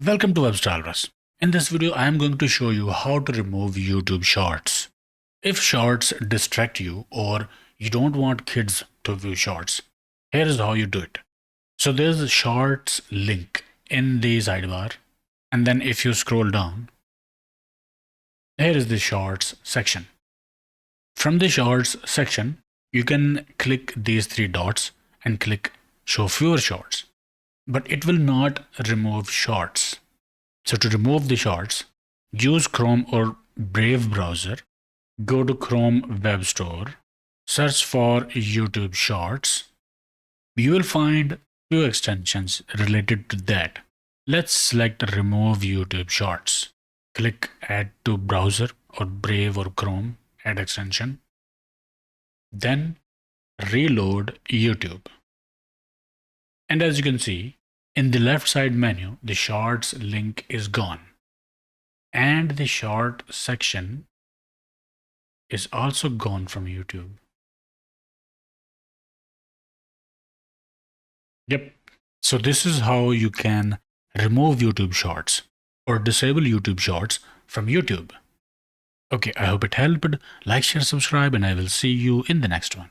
Welcome to WebStylers. In this video, I am going to show you how to remove YouTube Shorts. If Shorts distract you or you don't want kids to view Shorts, here is how you do it. So there's a Shorts link in the sidebar, and then if you scroll down, here is the Shorts section. From the Shorts section, you can click these three dots and click Show Fewer Shorts, but it will not remove Shorts. So to remove the Shorts, use Chrome or Brave browser, go to Chrome Web Store, search for YouTube Shorts. You will find few extensions related to that. Let's select Remove YouTube Shorts. Click Add to Browser or Brave or Chrome, add extension. Then reload YouTube. And as you can see, in the left side menu, the Shorts link is gone. And the short section is also gone from YouTube. Yep. So this is how you can remove YouTube Shorts or disable YouTube Shorts from YouTube. Okay, I hope it helped. Like, share, subscribe, and I will see you in the next one.